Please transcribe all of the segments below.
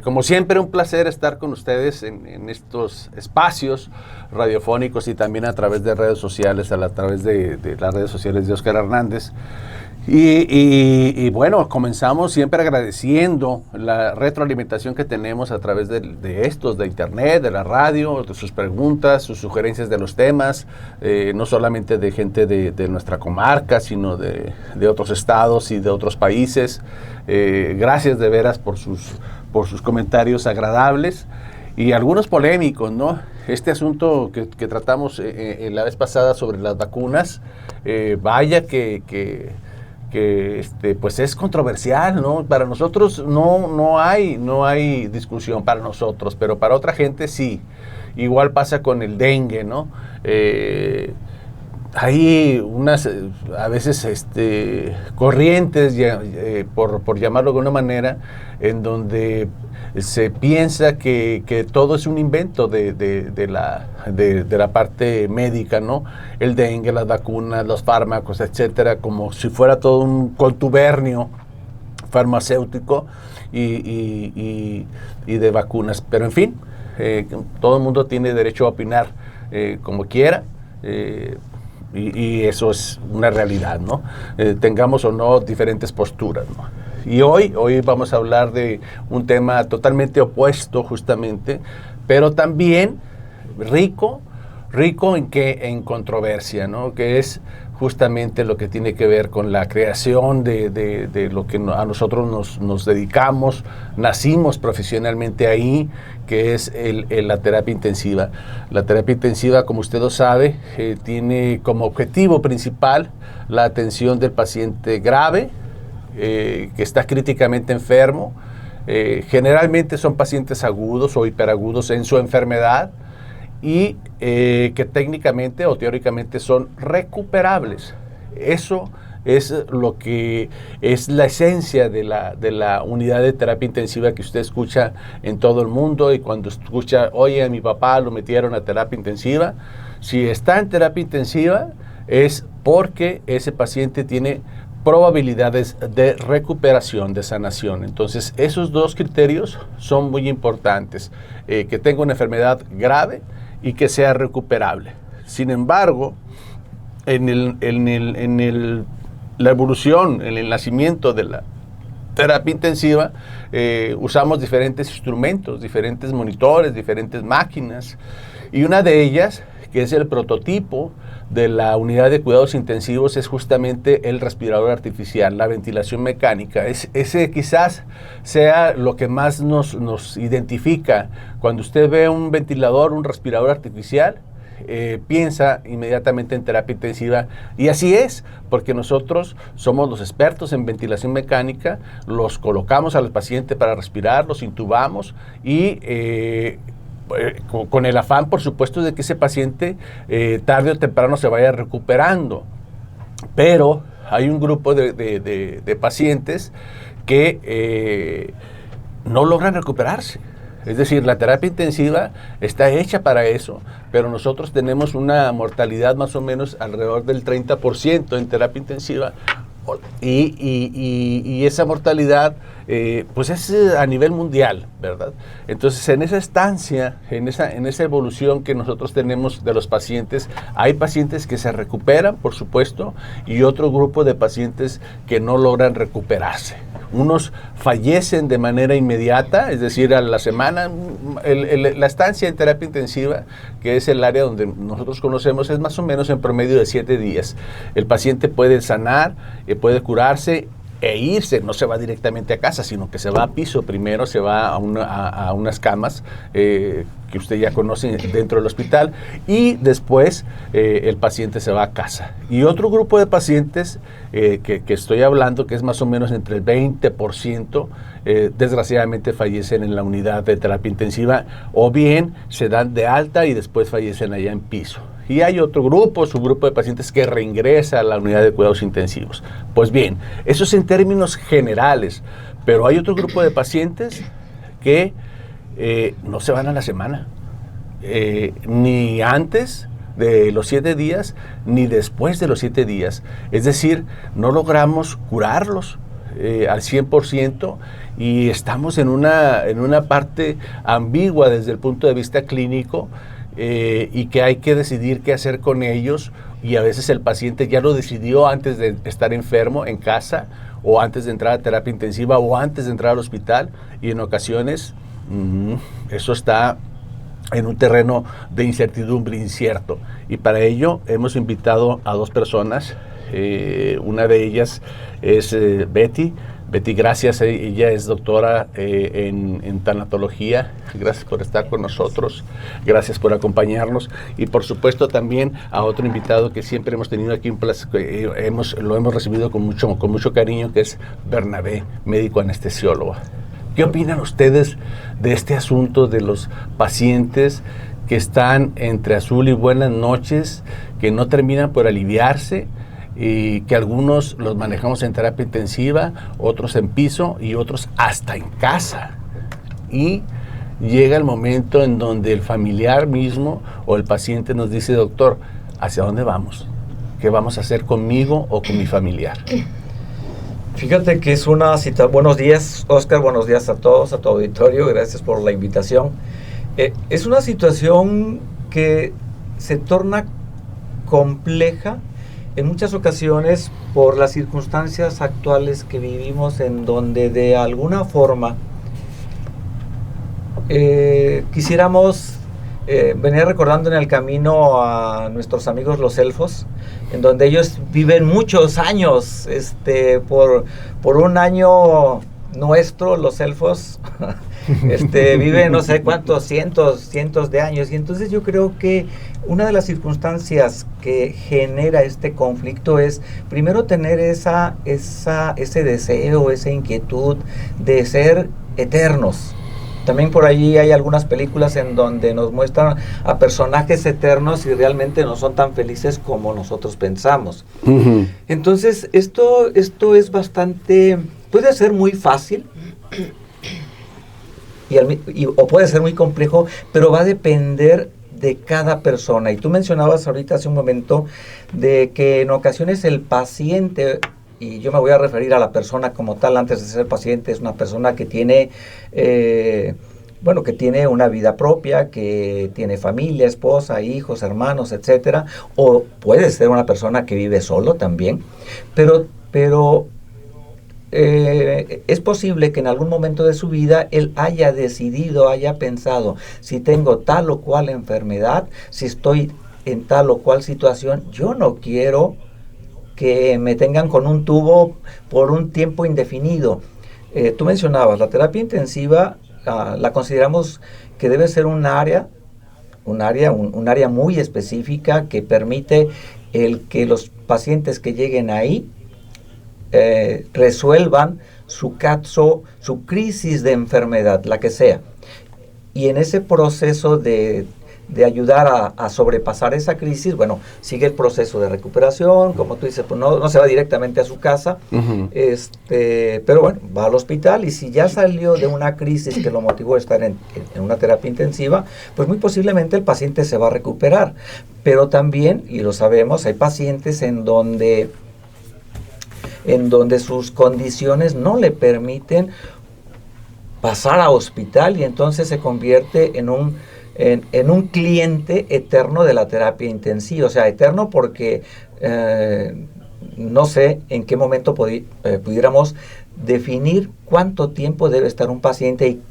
Como siempre, un placer estar con ustedes en estos espacios radiofónicos y también a través de redes sociales, a través de las redes sociales de Óscar Hernández. Y bueno, comenzamos siempre agradeciendo la retroalimentación que tenemos a través de internet, de la radio, de sus preguntas, sus sugerencias de los temas, no solamente de gente de nuestra comarca, sino de otros estados y de otros países. Gracias de veras por sus comentarios agradables y algunos polémicos, ¿no? Este asunto que tratamos la vez pasada sobre las vacunas, vaya que pues es controversial, ¿no? Para nosotros no hay discusión para nosotros, pero para otra gente sí. Igual pasa con el dengue, ¿no? Hay unas, a veces, corrientes, por llamarlo de alguna manera, en donde se piensa que todo es un invento de la parte médica, ¿no? El dengue, las vacunas, los fármacos, etcétera, como si fuera todo un contubernio farmacéutico y de vacunas. Pero en fin, todo el mundo tiene derecho a opinar como quiera. Y eso es una realidad, ¿no? Tengamos o no diferentes posturas, ¿no? Y hoy vamos a hablar de un tema totalmente opuesto, justamente, pero también rico en controversia, ¿no? Que es justamente lo que tiene que ver con la creación de lo que a nosotros nos dedicamos, nacimos profesionalmente ahí, que es la terapia intensiva. La terapia intensiva, como usted lo sabe, tiene como objetivo principal la atención del paciente grave, que está críticamente enfermo. Generalmente son pacientes agudos o hiperagudos en su enfermedad, y que técnicamente o teóricamente son recuperables. Eso es lo que es la esencia de la unidad de terapia intensiva que usted escucha en todo el mundo. Y cuando escucha, oye, a mi papá lo metieron a terapia intensiva, si está en terapia intensiva es porque ese paciente tiene probabilidades de recuperación, de sanación. Entonces, esos dos criterios son muy importantes, que tenga una enfermedad grave y que sea recuperable. Sin embargo, la evolución, en el nacimiento de la terapia intensiva, usamos diferentes instrumentos, diferentes monitores, diferentes máquinas, y una de ellas, que es el prototipo de la unidad de cuidados intensivos, es justamente el respirador artificial, la ventilación mecánica. Ese quizás sea lo que más nos identifica. Cuando usted ve un ventilador, un respirador artificial, piensa inmediatamente en terapia intensiva, y así es, porque nosotros somos los expertos en ventilación mecánica, los colocamos al paciente para respirar, los intubamos y con el afán, por supuesto, de que ese paciente tarde o temprano se vaya recuperando. Pero hay un grupo de pacientes que no logran recuperarse. Es decir, la terapia intensiva está hecha para eso, pero nosotros tenemos una mortalidad más o menos alrededor del 30% en terapia intensiva, y esa mortalidad pues es a nivel mundial, ¿verdad? Entonces, en esa estancia, en esa evolución que nosotros tenemos de los pacientes, hay pacientes que se recuperan, por supuesto, y otro grupo de pacientes que no logran recuperarse. Unos fallecen de manera inmediata, es decir, a la semana. La estancia en terapia intensiva, que es el área donde nosotros conocemos, es más o menos en promedio de 7 días. El paciente puede sanar, puede curarse e irse, no se va directamente a casa, sino que se va a piso primero, se va a unas camas que usted ya conoce dentro del hospital, y después el paciente se va a casa. Y otro grupo de pacientes que estoy hablando, que es más o menos entre el 20%, desgraciadamente fallecen en la unidad de terapia intensiva, o bien se dan de alta y después fallecen allá en piso. Y hay otro grupo, subgrupo de pacientes que reingresa a la unidad de cuidados intensivos. Pues bien, eso es en términos generales, pero hay otro grupo de pacientes que no se van a la semana, ni antes de los 7 días, ni después de los 7 días. Es decir, no logramos curarlos. al 100% y estamos en una parte ambigua desde el punto de vista clínico y que hay que decidir qué hacer con ellos, y a veces el paciente ya lo decidió antes de estar enfermo en casa, o antes de entrar a terapia intensiva, o antes de entrar al hospital, y en ocasiones eso está en un terreno de incertidumbre incierto. Y para ello hemos invitado a 2 personas. Una de ellas es Betty. Betty, gracias. Ella es doctora en tanatología. Gracias por estar con nosotros. Gracias por acompañarnos. Y por supuesto también a otro invitado que siempre hemos tenido aquí, lo hemos recibido con mucho cariño, que es Bernabé, médico anestesiólogo. ¿Qué opinan ustedes de este asunto de los pacientes que están entre azul y buenas noches, que no terminan por aliviarse, y que algunos los manejamos en terapia intensiva, otros en piso y otros hasta en casa? Y llega el momento en donde el familiar mismo o el paciente nos dice: doctor, ¿hacia dónde vamos? ¿Qué vamos a hacer conmigo o con mi familiar? Fíjate que es una cita. Buenos días, Oscar, buenos días a todos, a tu auditorio, gracias por la invitación. Es una situación que se torna compleja en muchas ocasiones por las circunstancias actuales que vivimos, en donde de alguna forma quisiéramos venir recordando en el camino a nuestros amigos los elfos, en donde ellos viven muchos años, por un año nuestro, los elfos viven no sé cuántos cientos de años. Y entonces yo creo que una de las circunstancias que genera este conflicto es primero tener ese deseo, esa inquietud de ser eternos. También por allí hay algunas películas en donde nos muestran a personajes eternos y realmente no son tan felices como nosotros pensamos. Uh-huh. Entonces, esto es bastante, puede ser muy fácil o puede ser muy complejo, pero va a depender de cada persona. Y tú mencionabas ahorita hace un momento de que en ocasiones el paciente, y yo me voy a referir a la persona como tal antes de ser paciente, es una persona que tiene, que tiene una vida propia, que tiene familia, esposa, hijos, hermanos, etcétera, o puede ser una persona que vive solo también, pero es posible que en algún momento de su vida él haya decidido, haya pensado: si tengo tal o cual enfermedad, si estoy en tal o cual situación, yo no quiero que me tengan con un tubo por un tiempo indefinido. Tú mencionabas, la terapia intensiva la consideramos que debe ser un área muy específica que permite el que los pacientes que lleguen ahí resuelvan su caso, su crisis de enfermedad, la que sea. Y en ese proceso de ayudar a sobrepasar esa crisis, sigue el proceso de recuperación, como tú dices, pues no se va directamente a su casa, uh-huh. Pero va al hospital, y si ya salió de una crisis que lo motivó a estar en una terapia intensiva, pues muy posiblemente el paciente se va a recuperar. Pero también, y lo sabemos, hay pacientes en donde sus condiciones no le permiten pasar a hospital, y entonces se convierte en un cliente eterno de la terapia intensiva. O sea, eterno porque no sé en qué momento pudiéramos definir cuánto tiempo debe estar un paciente y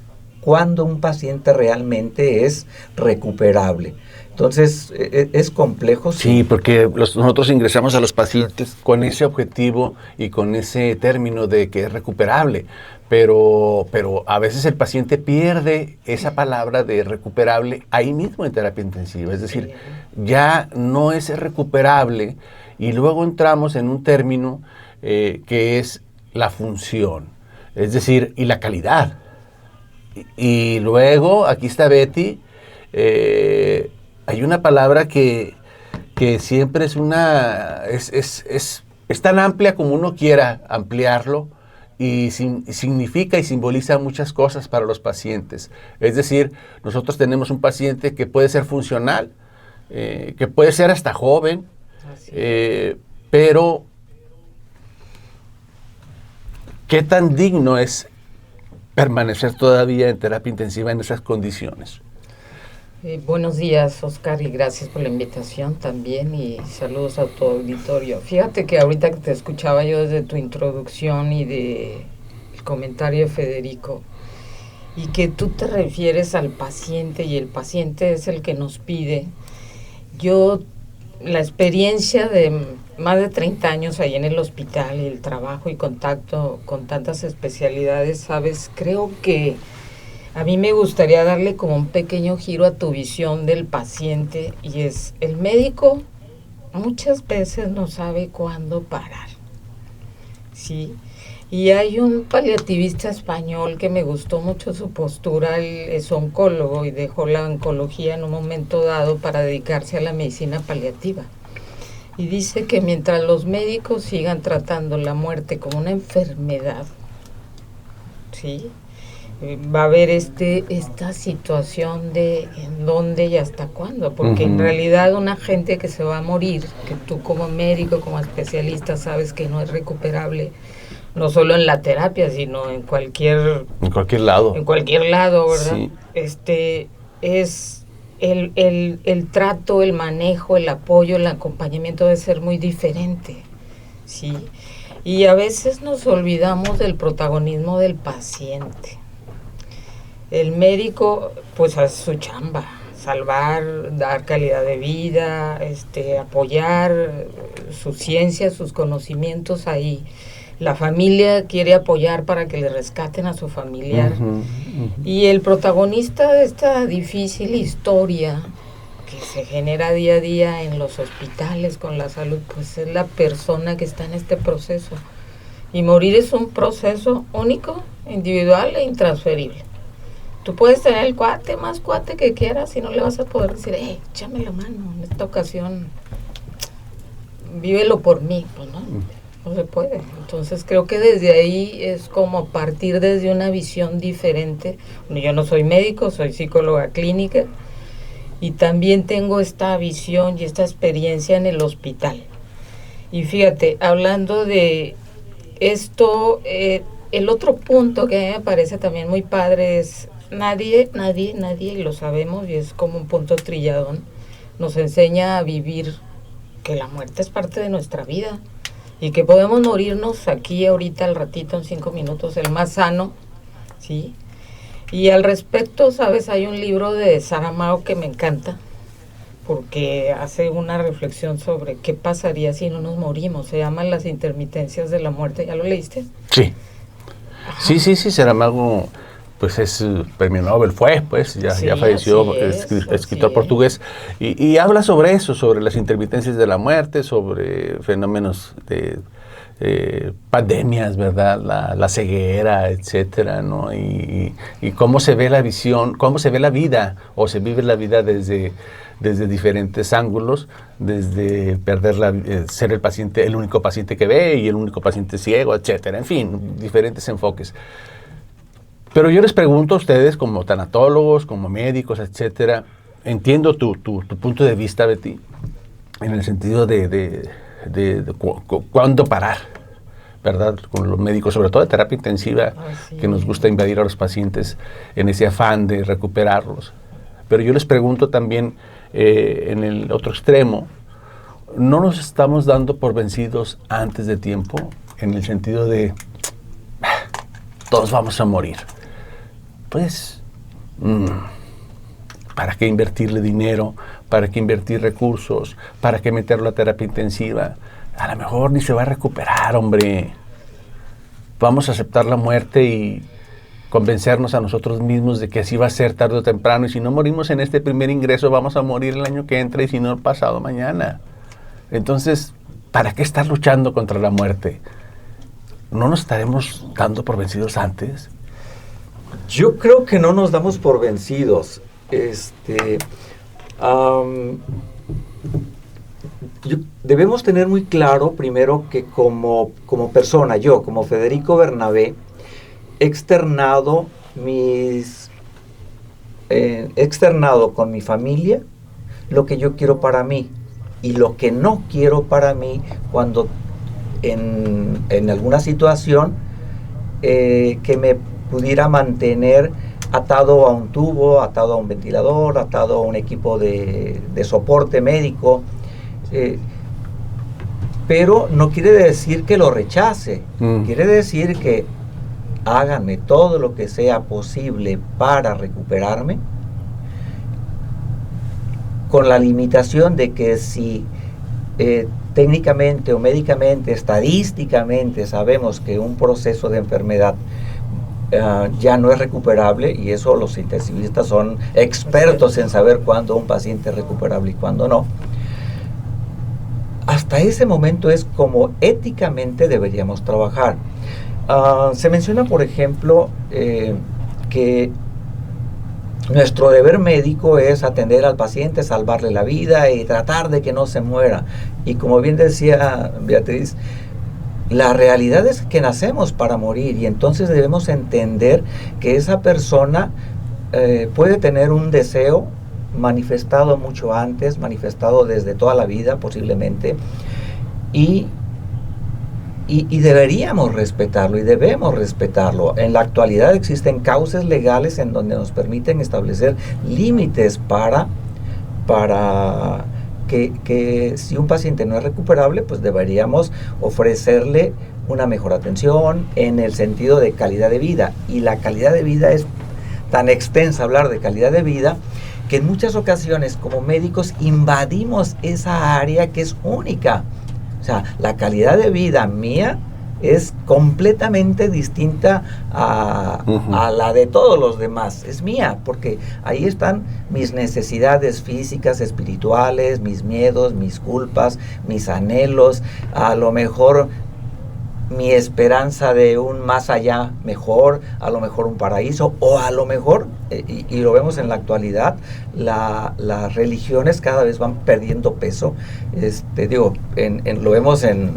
cuándo un paciente realmente es recuperable. Entonces, es complejo. Sí, porque nosotros ingresamos a los pacientes con ese objetivo y con ese término de que es recuperable, pero a veces el paciente pierde esa palabra de recuperable ahí mismo en terapia intensiva. Es decir, ya no es recuperable, y luego entramos en un término que es la función, es decir, y la calidad. Y luego, aquí está Betty, hay una palabra que siempre es tan amplia como uno quiera ampliarlo, y significa y simboliza muchas cosas para los pacientes. Es decir, nosotros tenemos un paciente que puede ser funcional, que puede ser hasta joven, pero ¿qué tan digno es permanecer todavía en terapia intensiva en esas condiciones? Buenos días, Oscar, y gracias por la invitación también, y saludos a tu auditorio. Fíjate que ahorita que te escuchaba yo desde tu introducción y de el comentario de Federico, y que tú te refieres al paciente y el paciente es el que nos pide, yo, la experiencia de más de 30 años ahí en el hospital y el trabajo y contacto con tantas especialidades, sabes, creo que a mí me gustaría darle como un pequeño giro a tu visión del paciente, y es, el médico muchas veces no sabe cuándo parar, ¿sí? Y hay un paliativista español que me gustó mucho su postura, él es oncólogo y dejó la oncología en un momento dado para dedicarse a la medicina paliativa. Y dice que mientras los médicos sigan tratando la muerte como una enfermedad, ¿sí?, va a haber esta situación de en dónde y hasta cuándo, porque en realidad una gente que se va a morir, que tú como médico, como especialista sabes que no es recuperable, no solo en la terapia, sino en cualquier lado. En cualquier lado, ¿verdad? Sí. Es el trato, el manejo, el apoyo, el acompañamiento debe ser muy diferente, ¿sí? Y a veces nos olvidamos del protagonismo del paciente. El médico, pues, hace su chamba, salvar, dar calidad de vida, apoyar su ciencia, sus conocimientos ahí. La familia quiere apoyar para que le rescaten a su familiar. Y el protagonista de esta difícil historia que se genera día a día en los hospitales con la salud, pues es la persona que está en este proceso. Y morir es un proceso único, individual e intransferible. Tú puedes tener el más cuate que quieras, y no le vas a poder decir, échame la mano, en esta ocasión, vívelo por mí. Pues no se puede. Entonces creo que desde ahí es como partir desde una visión diferente. Bueno, yo no soy médico, soy psicóloga clínica, y también tengo esta visión y esta experiencia en el hospital. Y fíjate, hablando de esto, el otro punto que a mí me parece también muy padre es nadie, y lo sabemos, y es como un punto trilladón, nos enseña a vivir que la muerte es parte de nuestra vida y que podemos morirnos aquí, ahorita, al ratito, en 5 minutos, el más sano, ¿sí? Y al respecto, ¿sabes? Hay un libro de Saramago que me encanta, porque hace una reflexión sobre qué pasaría si no nos morimos. Se llama Las intermitencias de la muerte. ¿Ya lo leíste? Sí. Ajá. Sí, Saramago, pues es premio Nobel, ya falleció, escritor portugués, y habla sobre eso, sobre las intermitencias de la muerte, sobre fenómenos de pandemias, ¿verdad? La ceguera, etcétera, ¿no? Y cómo se ve la visión, cómo se ve la vida, o se vive la vida desde diferentes ángulos, desde ser el paciente, el único paciente que ve y el único paciente ciego, etcétera, en fin, diferentes enfoques. Pero yo les pregunto a ustedes, como tanatólogos, como médicos, etcétera, entiendo tu punto de vista, Betty, en el sentido de cuándo parar, ¿verdad? Con los médicos, sobre todo de terapia intensiva, que nos gusta invadir a los pacientes en ese afán de recuperarlos. Pero yo les pregunto también, en el otro extremo, ¿no nos estamos dando por vencidos antes de tiempo? En el sentido de, todos vamos a morir. Pues, ¿para qué invertirle dinero? ¿Para qué invertir recursos? ¿Para qué meterlo a terapia intensiva? A lo mejor ni se va a recuperar, hombre. Vamos a aceptar la muerte y convencernos a nosotros mismos de que así va a ser tarde o temprano, y si no morimos en este primer ingreso, vamos a morir el año que entra, y si no, pasado mañana. Entonces, ¿para qué estar luchando contra la muerte? ¿No nos estaremos dando por vencidos antes? Yo creo que no nos damos por vencidos. Debemos tener muy claro, primero, que como persona, yo, como Federico Bernabé, he externado con mi familia lo que yo quiero para mí y lo que no quiero para mí, cuando en alguna situación que me pudiera mantener atado a un tubo, atado a un ventilador, atado a un equipo de soporte médico, pero no quiere decir que lo rechace, quiere decir que háganme todo lo que sea posible para recuperarme, con la limitación de que si técnicamente o médicamente, estadísticamente sabemos que un proceso de enfermedad ya no es recuperable, y eso los intensivistas son expertos en saber cuándo un paciente es recuperable y cuándo no. Hasta ese momento es como éticamente deberíamos trabajar. Se menciona, por ejemplo, que nuestro deber médico es atender al paciente, salvarle la vida y tratar de que no se muera. Y como bien decía Beatriz, la realidad es que nacemos para morir, y entonces debemos entender que esa persona puede tener un deseo manifestado mucho antes, manifestado desde toda la vida posiblemente, y deberíamos respetarlo y debemos respetarlo. En la actualidad existen causas legales en donde nos permiten establecer límites para que si un paciente no es recuperable, pues deberíamos ofrecerle una mejor atención en el sentido de calidad de vida. Y la calidad de vida es tan extensa, hablar de calidad de vida, que en muchas ocasiones como médicos invadimos esa área que es única. O sea, la calidad de vida mía es completamente distinta a la de todos los demás. Es mía, porque ahí están mis necesidades físicas, espirituales, mis miedos, mis culpas, mis anhelos, a lo mejor mi esperanza de un más allá mejor, a lo mejor un paraíso, o a lo mejor, y lo vemos en la actualidad, las religiones cada vez van perdiendo peso. Lo vemos en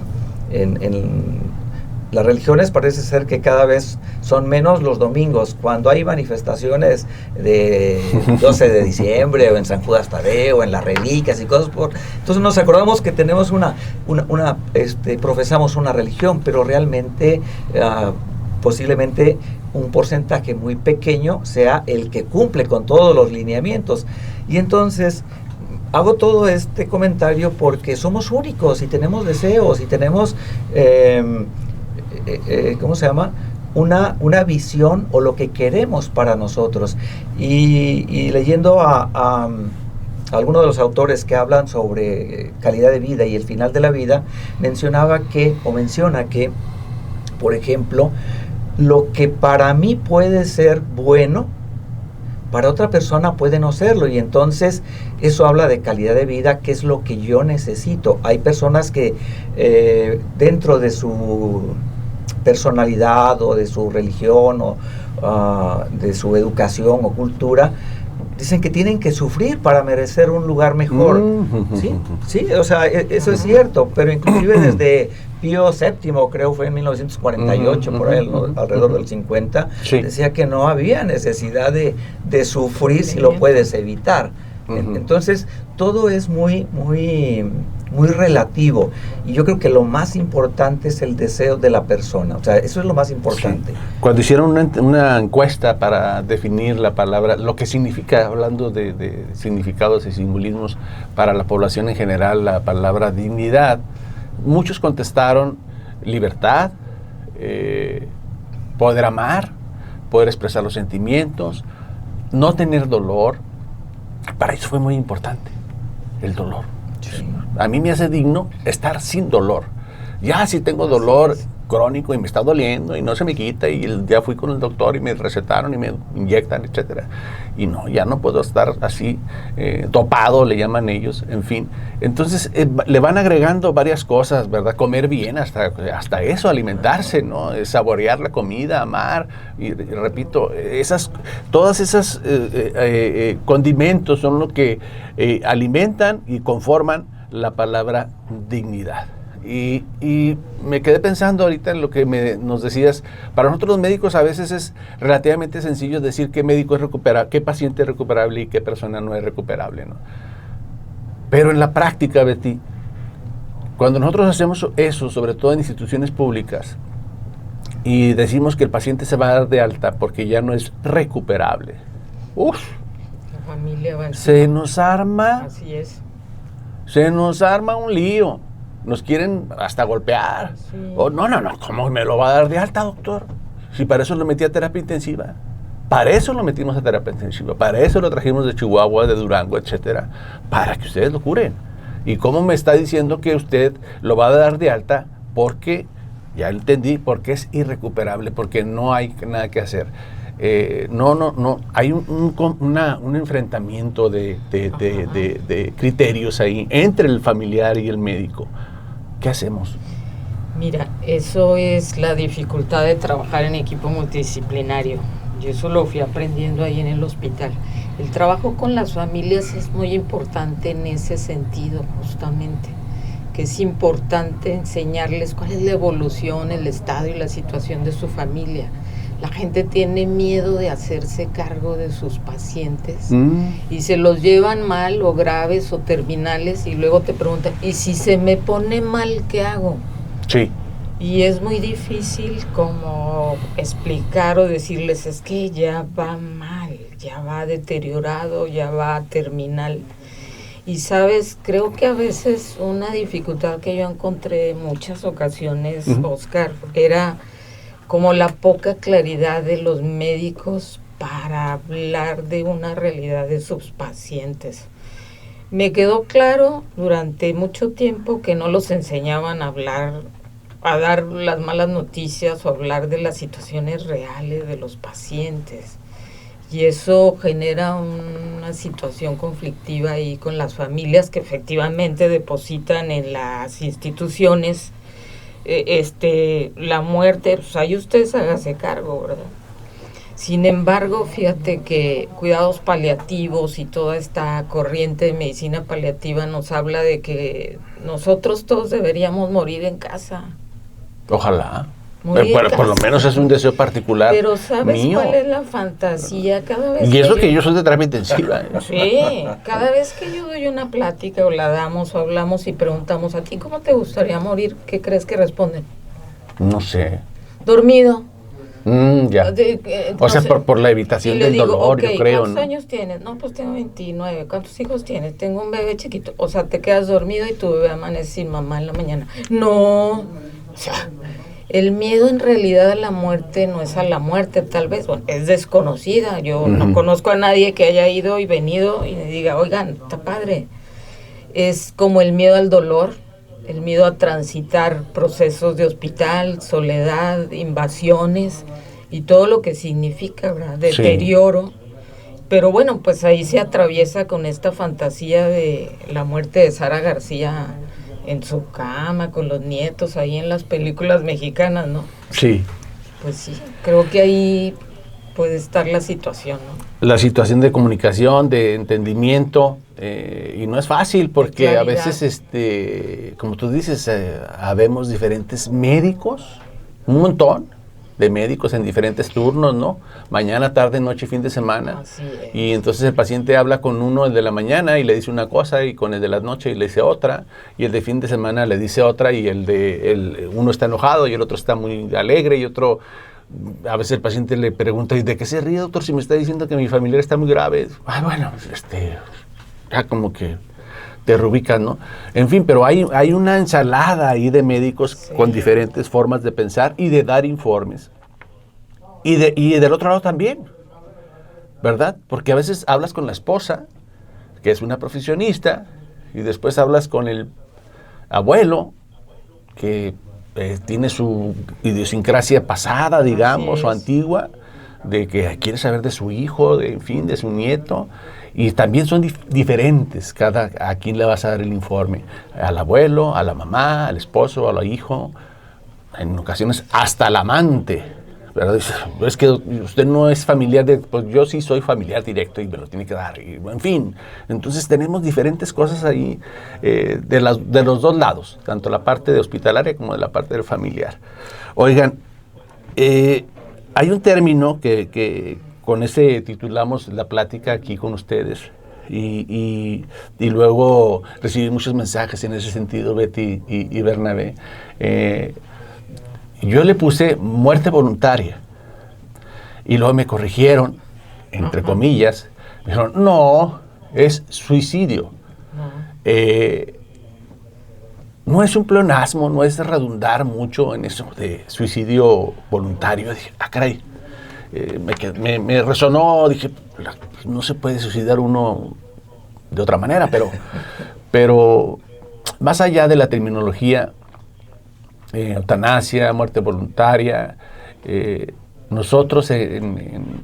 las religiones, parece ser que cada vez son menos los domingos, cuando hay manifestaciones de 12 de diciembre, o en San Judas Tadeo, en las reliquias y cosas por... Entonces nos acordamos que tenemos profesamos una religión, pero realmente posiblemente un porcentaje muy pequeño sea el que cumple con todos los lineamientos. Y entonces hago todo este comentario porque somos únicos y tenemos deseos y tenemos una visión o lo que queremos para nosotros. Y leyendo a algunos de los autores que hablan sobre calidad de vida y el final de la vida, menciona que, por ejemplo, lo que para mí puede ser bueno, para otra persona puede no serlo, y entonces eso habla de calidad de vida, que es lo que yo necesito. Hay personas que dentro de su personalidad o de su religión o de su educación o cultura, dicen que tienen que sufrir para merecer un lugar mejor. Sí, o sea, eso es cierto, pero inclusive desde Pío VII, creo fue en 1948, por ahí, alrededor del 50, decía que no había necesidad de sufrir si lo puedes evitar. Entonces, todo es muy relativo, y yo creo que lo más importante es el deseo de la persona. O sea, eso es lo más importante. Sí. Cuando hicieron una encuesta para definir la palabra, lo que significa, hablando de significados y simbolismos para la población en general, la palabra dignidad, muchos contestaron libertad, poder amar, poder expresar los sentimientos, no tener dolor. Para eso fue muy importante el dolor. Sí. A mí me hace digno estar sin dolor. Ya si tengo dolor crónico y me está doliendo y no se me quita, y ya fui con el doctor y me recetaron y me inyectan, etcétera, y no, ya no puedo estar así dopado, le llaman ellos, en fin. Entonces le van agregando varias cosas, ¿verdad? Comer bien, hasta eso, alimentarse, ¿no? Saborear la comida, amar, y repito, todas esas condimentos son lo que alimentan y conforman la palabra dignidad. Y me quedé pensando ahorita en lo que nos decías. Para nosotros los médicos a veces es relativamente sencillo decir qué médico es recuperable, qué paciente es recuperable y qué persona no es recuperable, ¿no? Pero en la práctica, Betty, cuando nosotros hacemos eso, sobre todo en instituciones públicas, y decimos que el paciente se va a dar de alta porque ya no es recuperable. Uf, La familia va se nos arma, Así es. se nos arma un lío. Nos quieren hasta golpear. Sí. Oh, no, ¿cómo me lo va a dar de alta, doctor? Si para eso lo metí a terapia intensiva. Para eso lo metimos a terapia intensiva. Para eso lo trajimos de Chihuahua, de Durango, etcétera. Para que ustedes lo curen. ¿Y cómo me está diciendo que usted lo va a dar de alta? Porque, ya entendí, porque es irrecuperable, porque no hay nada que hacer. No, hay un enfrentamiento de criterios ahí entre el familiar y el médico. ¿Qué hacemos? Mira, eso es la dificultad de trabajar en equipo multidisciplinario. Yo eso lo fui aprendiendo ahí en el hospital. El trabajo con las familias es muy importante en ese sentido, justamente, que es importante enseñarles cuál es la evolución, el estado y la situación de su familia. La gente tiene miedo de hacerse cargo de sus pacientes y se los llevan mal o graves o terminales y luego te preguntan, ¿y si se me pone mal, qué hago? Sí. Y es muy difícil como explicar o decirles, es que ya va mal, ya va deteriorado, ya va terminal. Y sabes, creo que a veces una dificultad que yo encontré en muchas ocasiones, Oscar, era como la poca claridad de los médicos para hablar de una realidad de sus pacientes. Me quedó claro durante mucho tiempo que no los enseñaban a hablar, a dar las malas noticias o hablar de las situaciones reales de los pacientes. Y eso genera una situación conflictiva ahí con las familias que efectivamente depositan en las instituciones la muerte, pues ahí ustedes háganse cargo, ¿verdad? Sin embargo, fíjate que cuidados paliativos y toda esta corriente de medicina paliativa nos habla de que nosotros todos deberíamos morir en casa. Ojalá. Por lo menos es un deseo particular. Pero ¿sabes mío? cuál es la fantasía? Cada vez y eso que yo soy de terapia intensiva. Sí, cada vez que yo doy una plática o la damos o hablamos y preguntamos, ¿a ti cómo te gustaría morir? ¿Qué crees que responden? No sé. Dormido. Ya. O sea, por la evitación del dolor, okay, yo creo, ¿cuántos años tienes? No, pues tengo 29. ¿Cuántos hijos tienes? Tengo un bebé chiquito. O sea, te quedas dormido y tu bebé amanece sin mamá en la mañana. No. O sea, el miedo en realidad a la muerte no es a la muerte, tal vez, bueno, es desconocida. Yo no conozco a nadie que haya ido y venido y me diga, oigan, está padre. Es como el miedo al dolor, el miedo a transitar procesos de hospital, soledad, invasiones y todo lo que significa, ¿verdad? Deterioro. Sí. Pero bueno, pues ahí se atraviesa con esta fantasía de la muerte de Sara García en su cama, con los nietos, ahí en las películas mexicanas, ¿no? Sí. Pues sí, creo que ahí puede estar la situación, ¿no? La situación de comunicación, de entendimiento, y no es fácil porque a veces, como tú dices, habemos diferentes médicos, un montón de médicos en diferentes turnos, ¿no? Mañana, tarde, noche, fin de semana. Así es. Y entonces el paciente habla con uno, el de la mañana, y le dice una cosa, y con el de la noche y le dice otra, y el de fin de semana le dice otra, y uno está enojado y el otro está muy alegre, y otro, a veces el paciente le pregunta, ¿y de qué se ríe, doctor, si me está diciendo que mi familiar está muy grave? Ah, bueno, ya como que te reubican, ¿no? En fin, pero hay una ensalada ahí de médicos con diferentes formas de pensar y de dar informes. Y del otro lado también, ¿verdad? Porque a veces hablas con la esposa, que es una profesionista, y después hablas con el abuelo, que tiene su idiosincrasia pasada, digamos, o antigua, de que quiere saber de su hijo, de su nieto. Y también son diferentes a quién le vas a dar el informe. Al abuelo, a la mamá, al esposo, al hijo, en ocasiones hasta al amante. ¿Verdad? Es que usted no es familiar pues yo sí soy familiar directo y me lo tiene que dar. Y, en fin, entonces tenemos diferentes cosas ahí de los dos lados, tanto la parte de hospitalaria como de la parte del familiar. Oigan, hay un término que con ese titulamos la plática aquí con ustedes y luego recibí muchos mensajes en ese sentido, Betty y Bernabé. Yo le puse muerte voluntaria. Y luego me corrigieron, entre comillas. Me dijeron, no, es suicidio. No es un pleonasmo, no es redundar mucho en eso de suicidio voluntario. Dije, caray. Me resonó, dije, no se puede suicidar uno de otra manera, pero más allá de la terminología, eutanasia, muerte voluntaria, nosotros en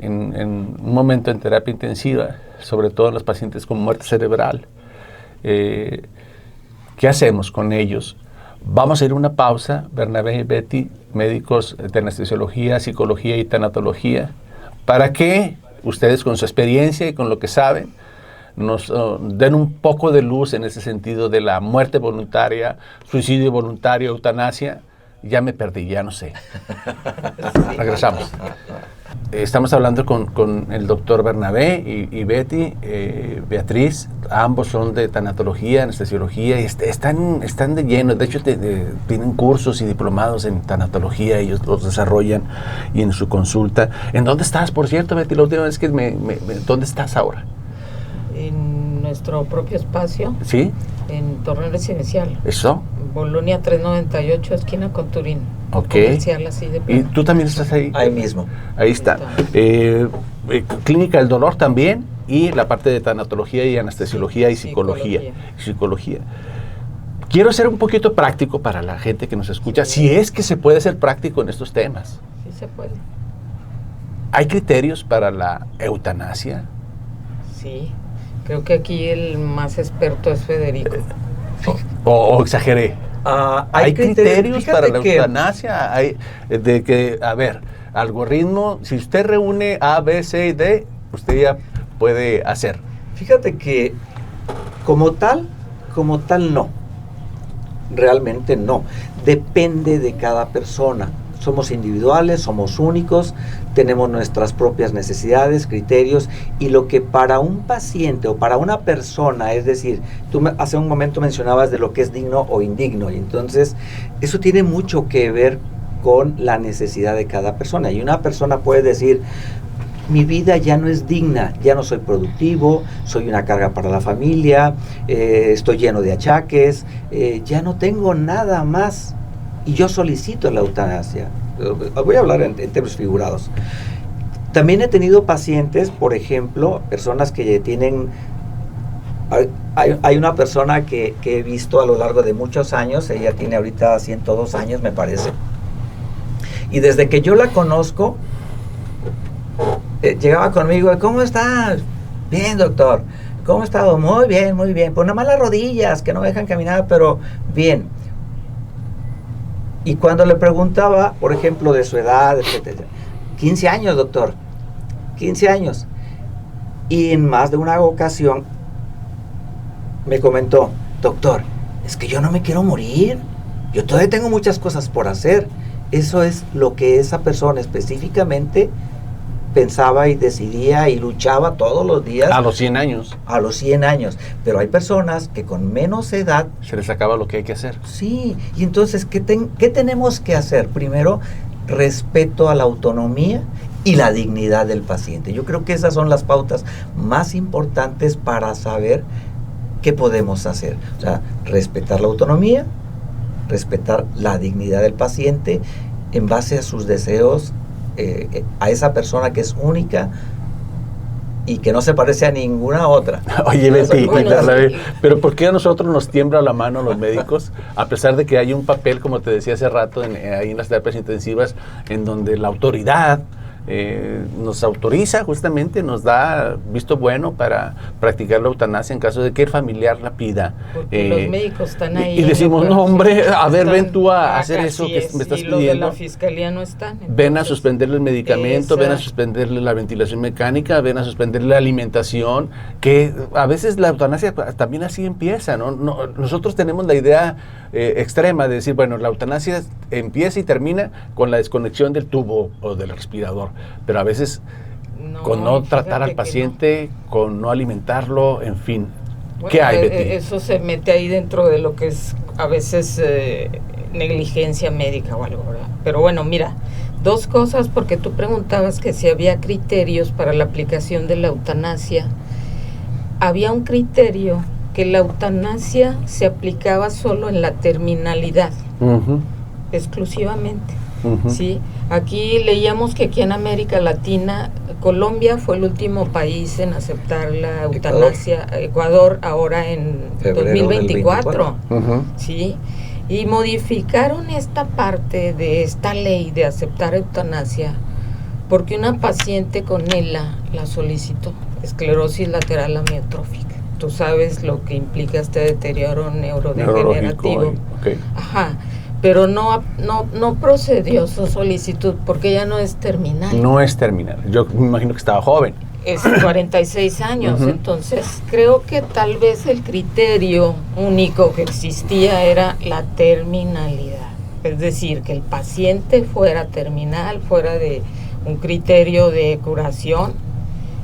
un momento en terapia intensiva, sobre todo en los pacientes con muerte cerebral, ¿qué hacemos con ellos? Vamos a ir a una pausa, Bernabé y Betty, médicos de anestesiología, psicología y tanatología, para que ustedes con su experiencia y con lo que saben, nos den un poco de luz en ese sentido de la muerte voluntaria, suicidio voluntario, eutanasia. Ya me perdí, ya no sé. Sí. Regresamos. Estamos hablando con el doctor Bernabé y Betty, Beatriz. Ambos son de tanatología, anestesiología y están de lleno. De hecho, tienen cursos y diplomados en tanatología. Ellos los desarrollan y en su consulta. ¿En dónde estás, por cierto, Betty? La última vez que ¿dónde estás ahora? En nuestro propio espacio. ¿Sí? En Torre Residencial. ¿Eso? Bolonia 398, esquina con Turín. Ok. Comercial, así de plano. ¿Y tú también estás ahí? Ahí mismo. Ahí está. Clínica del Dolor también, y la parte de tanatología y anestesiología y psicología. Quiero ser un poquito práctico para la gente que nos escucha, si es que se puede ser práctico en estos temas. Sí se puede. ¿Hay criterios para la eutanasia? Sí. Creo que aquí el más experto es Federico. ¿O exageré? ¿Hay criterios para la eutanasia? A ver, algoritmo, si usted reúne A, B, C y D, usted ya puede hacer. Fíjate que como tal no. Realmente no. Depende de cada persona. Somos individuales, somos únicos, tenemos nuestras propias necesidades, criterios, y lo que para un paciente o para una persona, es decir, tú hace un momento mencionabas de lo que es digno o indigno, y entonces eso tiene mucho que ver con la necesidad de cada persona. Y una persona puede decir, mi vida ya no es digna, ya no soy productivo, soy una carga para la familia, estoy lleno de achaques, ya no tengo nada más. Y yo solicito la eutanasia. Voy a hablar en términos figurados. También he tenido pacientes, por ejemplo, personas que tienen... Hay una persona que he visto a lo largo de muchos años, ella tiene ahorita 102 años, me parece. Y desde que yo la conozco, llegaba conmigo, ¿cómo estás? Bien, doctor. ¿Cómo ha estado? Muy bien, muy bien. Pues nada más las rodillas, que no me dejan caminar, pero bien. Y cuando le preguntaba, por ejemplo, de su edad, etcétera, 15 años, doctor, 15 años. Y en más de una ocasión me comentó, doctor, es que yo no me quiero morir, yo todavía tengo muchas cosas por hacer. Eso es lo que esa persona específicamente pensaba y decidía y luchaba todos los días. A los 100 años. A los 100 años. Pero hay personas que con menos edad... se les acaba lo que hay que hacer. Sí, y entonces, ¿qué tenemos que hacer? Primero, respeto a la autonomía y la dignidad del paciente. Yo creo que esas son las pautas más importantes para saber qué podemos hacer. O sea, respetar la autonomía, respetar la dignidad del paciente en base a sus deseos, a esa persona que es única y que no se parece a ninguna otra. Oye, Betty, pero ¿por qué a nosotros nos tiembla la mano los médicos? A pesar de que hay un papel, como te decía hace rato, ahí en las terapias intensivas, en donde la autoridad nos autoriza, justamente nos da visto bueno para practicar la eutanasia en caso de que el familiar la pida. Porque los médicos están ahí. Y decimos, no hombre, a ver, ven tú a hacer eso que me estás pidiendo. Los de la fiscalía no están. Entonces, ven a suspenderle el medicamento, ven a suspenderle la ventilación mecánica, ven a suspenderle la alimentación, que a veces la eutanasia también así empieza, ¿no? Nosotros tenemos la idea extrema de decir, bueno, la eutanasia empieza y termina con la desconexión del tubo o del respirador, pero a veces con no tratar al paciente, con no alimentarlo, en fin. Bueno, ¿Qué hay, Betty? Eso se mete ahí dentro de lo que es a veces negligencia médica o algo, ¿verdad? Pero bueno, mira, dos cosas, porque tú preguntabas que si había criterios para la aplicación de la eutanasia. Había un criterio que la eutanasia se aplicaba solo en la terminalidad, exclusivamente. ¿Sí? Aquí leíamos que aquí en América Latina, Colombia fue el último país en aceptar la eutanasia, Ecuador ahora en febrero 2024, ¿sí? Y modificaron esta parte de esta ley de aceptar eutanasia porque una paciente con ELA la solicitó, esclerosis lateral amiotrófica. Tú sabes lo que implica este deterioro neurodegenerativo. Okay. Ajá. Pero no procedió su solicitud porque ya no es terminal. No es terminal. Yo me imagino que estaba joven. Es 46 años, entonces creo que tal vez el criterio único que existía era la terminalidad. Es decir, que el paciente fuera terminal, fuera de un criterio de curación,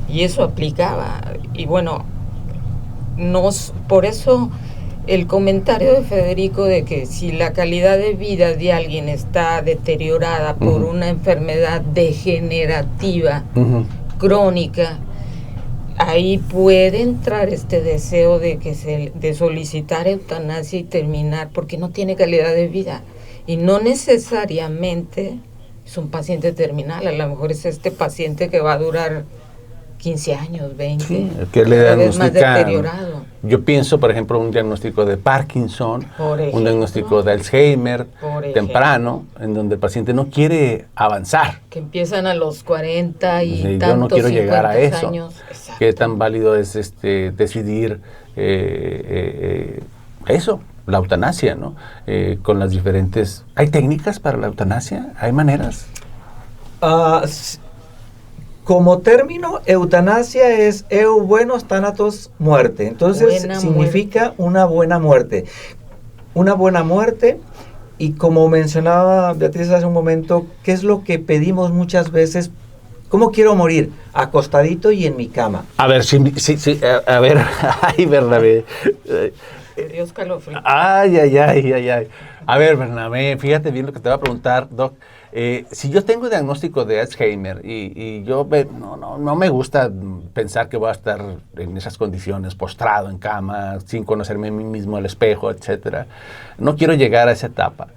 y eso aplicaba. Y bueno, por eso el comentario de Federico de que si la calidad de vida de alguien está deteriorada por una enfermedad degenerativa, crónica, ahí puede entrar este deseo de solicitar eutanasia y terminar, porque no tiene calidad de vida. Y no necesariamente es un paciente terminal, a lo mejor es este paciente que va a durar 15 años, 20, sí, que le cada vez más deteriorado. Yo pienso, por ejemplo, un diagnóstico de Parkinson, un diagnóstico de Alzheimer temprano, en donde el paciente no quiere avanzar. Que empiezan a los 40 y sí, tantos, yo no quiero llegar a eso. Años. Qué tan válido es decidir eso, la eutanasia, ¿no? Con las diferentes... ¿Hay técnicas para la eutanasia? ¿Hay maneras? Como término, eutanasia es eu buenos thanatos, muerte. Entonces significa una buena muerte. Una buena muerte, y como mencionaba Beatriz hace un momento, ¿qué es lo que pedimos muchas veces? ¿Cómo quiero morir? Acostadito y en mi cama. A ver, sí, a ver, ay, Bernabé. Dios calofrío. Ay. A ver, Bernabé, fíjate bien lo que te va a preguntar, Doc. Si yo tengo diagnóstico de Alzheimer y yo no me gusta pensar que voy a estar en esas condiciones, postrado en cama, sin conocerme a mí mismo al espejo, etcétera. No quiero llegar a esa etapa.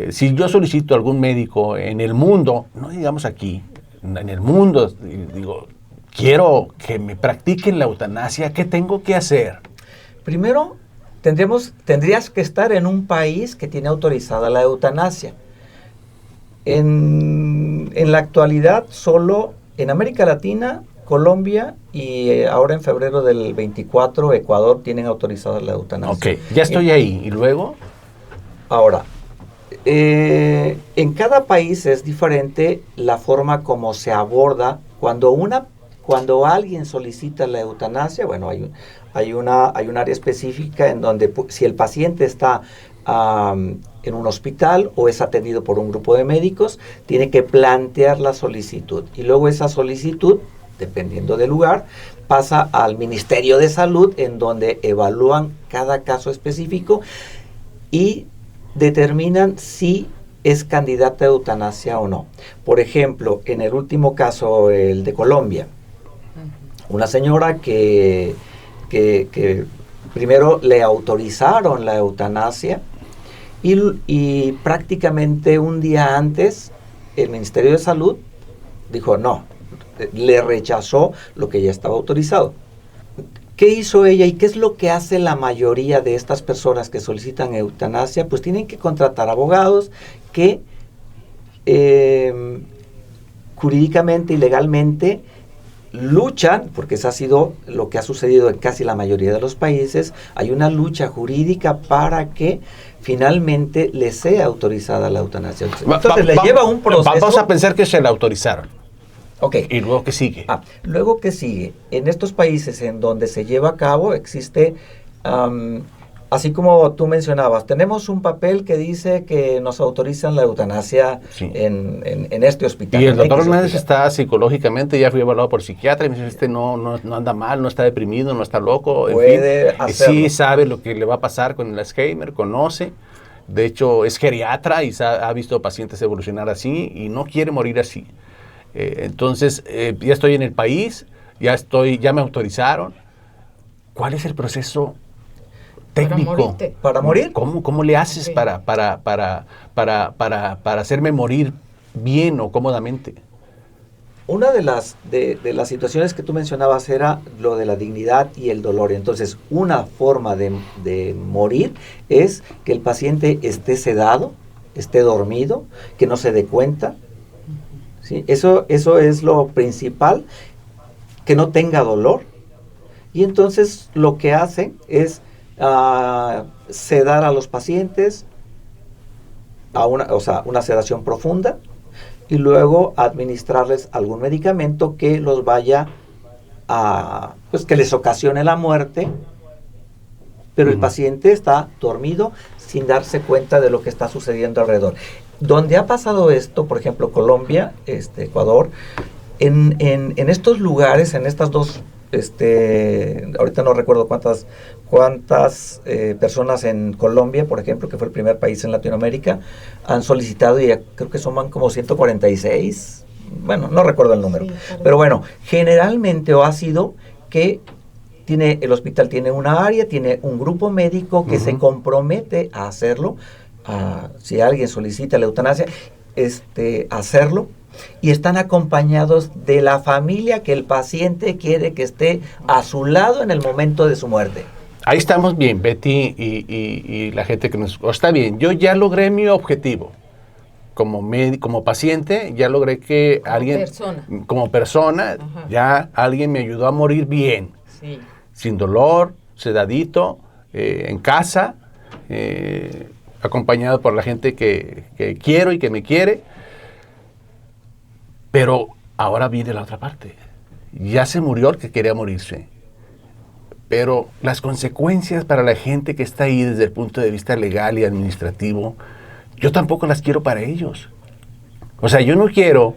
Si yo solicito a algún médico en el mundo, no digamos aquí, en el mundo, digo, quiero que me practiquen la eutanasia, ¿qué tengo que hacer? Primero, tendrías que estar en un país que tiene autorizada la eutanasia. En la actualidad, solo en América Latina, Colombia y ahora en febrero del 24, Ecuador tienen autorizada la eutanasia. Ok, ya estoy ahí. ¿Y luego? Ahora, en cada país es diferente la forma como se aborda cuando alguien solicita la eutanasia. Bueno, hay un área específica en donde si el paciente está en un hospital o es atendido por un grupo de médicos, tiene que plantear la solicitud. Y luego esa solicitud, dependiendo del lugar, pasa al Ministerio de Salud, en donde evalúan cada caso específico y determinan si es candidata a eutanasia o no. Por ejemplo, en el último caso, el de Colombia, una señora que primero le autorizaron la eutanasia y prácticamente un día antes el Ministerio de Salud dijo no, le rechazó lo que ya estaba autorizado. ¿Qué hizo ella y qué es lo que hace la mayoría de estas personas que solicitan eutanasia? Pues tienen que contratar abogados que jurídicamente y legalmente luchan, porque eso ha sido lo que ha sucedido en casi la mayoría de los países. Hay una lucha jurídica para que finalmente le sea autorizada la eutanasia. Entonces le lleva un proceso. Vamos a pensar que se la autorizaron. Ok. ¿Y luego qué sigue? Luego qué sigue. En estos países en donde se lleva a cabo existe, así como tú mencionabas, tenemos un papel que dice que nos autorizan la eutanasia en este hospital. Y el doctor Hernández está psicológicamente, ya fui evaluado por psiquiatra, y me dice, no anda mal, no está deprimido, no está loco. Puede hacerlo. Sí sabe lo que le va a pasar con el Alzheimer, conoce. de hecho es geriatra y ha visto pacientes evolucionar así y no quiere morir así. Entonces, ya estoy en el país, ya me autorizaron. ¿Cuál es el proceso técnico? ¿Para morir? ¿Cómo le haces para hacerme morir bien o cómodamente? Una de las situaciones que tú mencionabas era lo de la dignidad y el dolor. Entonces, una forma de morir es que el paciente esté sedado, esté dormido, que no se dé cuenta. ¿Sí? Eso es lo principal, que no tenga dolor. Y entonces lo que hacen es sedar a los pacientes a una sedación profunda, y luego administrarles algún medicamento que los vaya que les ocasione la muerte, pero el paciente está dormido sin darse cuenta de lo que está sucediendo alrededor. Donde ha pasado esto, por ejemplo, Colombia, Ecuador, en estos lugares, en estas dos, ahorita no recuerdo cuántas personas en Colombia, por ejemplo, que fue el primer país en Latinoamérica, han solicitado, y creo que suman como 146, bueno, no recuerdo el número, pero bueno, generalmente ha sido que el hospital tiene una área, tiene un grupo médico que se compromete a hacerlo, si alguien solicita la eutanasia, hacerlo, y están acompañados de la familia que el paciente quiere que esté a su lado en el momento de su muerte. Ahí estamos bien, Betty y la gente que nos... Está bien, yo ya logré mi objetivo. Como paciente, ya logré que como persona, ya alguien me ayudó a morir bien. Sí. Sin dolor, sedadito, en casa, acompañado por la gente que quiero y que me quiere. Pero ahora viene la otra parte. Ya se murió el que quería morirse. Pero las consecuencias para la gente que está ahí desde el punto de vista legal y administrativo, yo tampoco las quiero para ellos. O sea, yo no quiero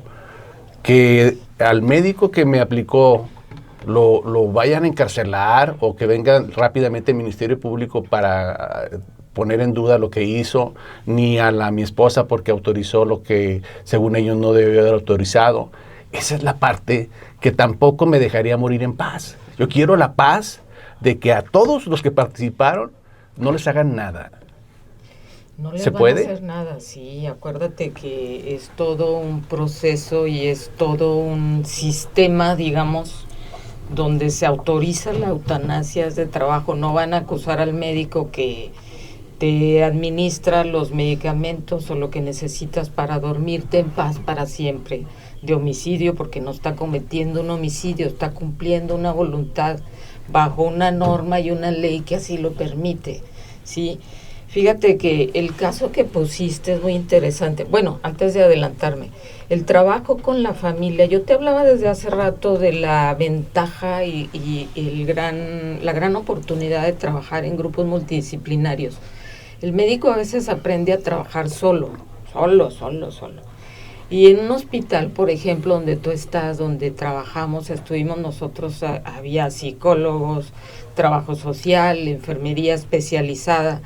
que al médico que me aplicó lo vayan a encarcelar o que venga rápidamente el Ministerio Público para poner en duda lo que hizo, ni a mi esposa porque autorizó lo que según ellos no debió haber autorizado. Esa es la parte que tampoco me dejaría morir en paz. Yo quiero la paz de que a todos los que participaron no les hagan nada. No les van a hacer nada, sí, acuérdate que es todo un proceso y es todo un sistema, digamos, donde se autoriza la eutanasia de trabajo. No van a acusar al médico que te administra los medicamentos o lo que necesitas para dormirte en paz para siempre de homicidio, porque no está cometiendo un homicidio, está cumpliendo una voluntad bajo una norma y una ley que así lo permite, ¿sí? Fíjate que el caso que pusiste es muy interesante. Bueno, antes de adelantarme, el trabajo con la familia, yo te hablaba desde hace rato de la ventaja y la gran oportunidad de trabajar en grupos multidisciplinarios. El médico a veces aprende a trabajar solo. Y en un hospital, por ejemplo, donde tú estás, donde trabajamos, estuvimos nosotros, había psicólogos, trabajo social, enfermería especializada.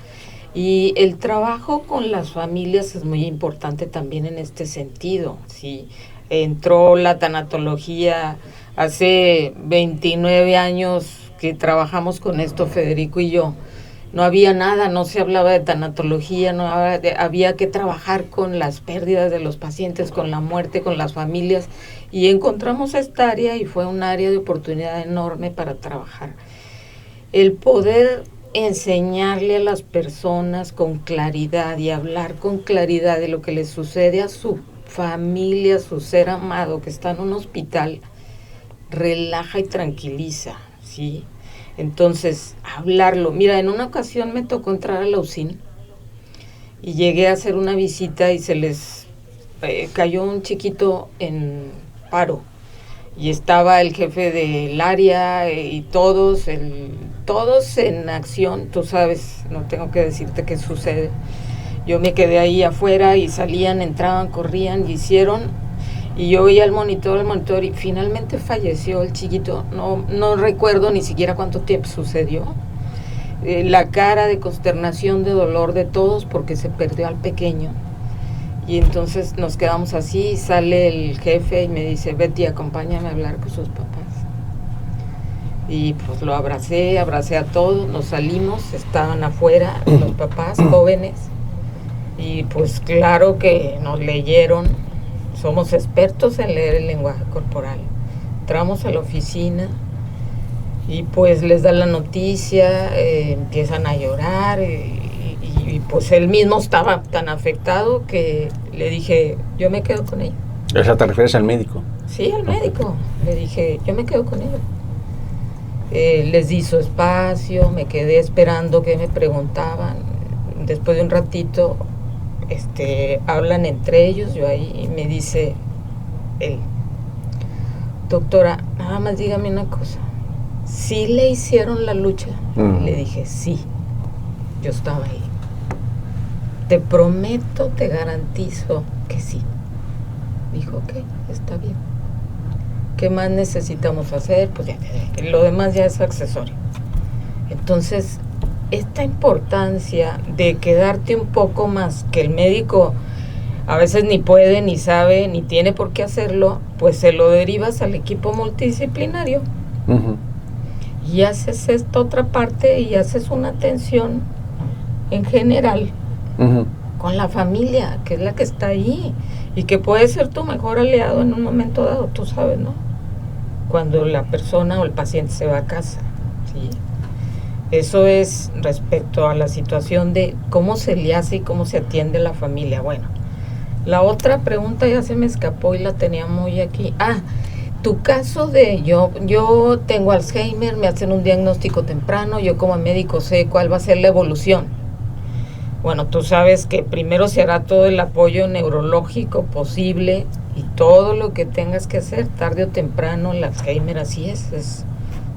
Y el trabajo con las familias es muy importante también en este sentido, ¿sí? Entró la tanatología hace 29 años que trabajamos con esto, Federico y yo. No había nada, no se hablaba de tanatología, había que trabajar con las pérdidas de los pacientes, con la muerte, con las familias, y encontramos esta área y fue un área de oportunidad enorme para trabajar. El poder enseñarle a las personas con claridad y hablar con claridad de lo que les sucede a su familia, a su ser amado que está en un hospital, relaja y tranquiliza, ¿sí? Entonces, hablarlo. Mira, en una ocasión me tocó entrar a la UCIN y llegué a hacer una visita y se les cayó un chiquito en paro. Y estaba el jefe del área y todos en acción, tú sabes, no tengo que decirte qué sucede. Yo me quedé ahí afuera y salían, entraban, corrían y hicieron. Y yo veía el monitor y finalmente falleció el chiquito. No recuerdo ni siquiera cuánto tiempo sucedió. la cara de consternación, de dolor de todos porque se perdió al pequeño. Y entonces nos quedamos así, sale el jefe y me dice, Betty, acompáñame a hablar con sus papás. Y pues lo abracé a todos, nos salimos, estaban afuera los papás jóvenes. Y pues claro que nos leyeron, somos expertos en leer el lenguaje corporal. Entramos a la oficina y pues les da la noticia, empiezan a llorar y pues él mismo estaba tan afectado que le dije, yo me quedo con ella. ¿O sea, te refieres al médico? Sí, al médico. Le dije, yo me quedo con ella. Les di su espacio, me quedé esperando que me preguntaban. Después de un ratito, hablan entre ellos, yo ahí, y me dice él, doctora, nada más dígame una cosa, ¿sí le hicieron la lucha? Le dije, sí, yo estaba ahí. Te prometo, te garantizo que sí. Dijo, ok, está bien. ¿Qué más necesitamos hacer? Pues ya, lo demás ya es accesorio. Entonces, esta importancia de quedarte un poco más, que el médico a veces ni puede, ni sabe, ni tiene por qué hacerlo, pues se lo derivas al equipo multidisciplinario. Y haces esta otra parte y haces una atención en general con la familia, que es la que está ahí y que puede ser tu mejor aliado en un momento dado, tú sabes, ¿no? Cuando la persona o el paciente se va a casa, ¿sí? Eso es respecto a la situación de cómo se le hace y cómo se atiende la familia. Bueno, la otra pregunta ya se me escapó y la tenía muy aquí. Tu caso de yo tengo Alzheimer, me hacen un diagnóstico temprano, yo como médico sé cuál va a ser la evolución. Bueno, tú sabes que primero se hará todo el apoyo neurológico posible y todo lo que tengas que hacer, tarde o temprano, el Alzheimer así es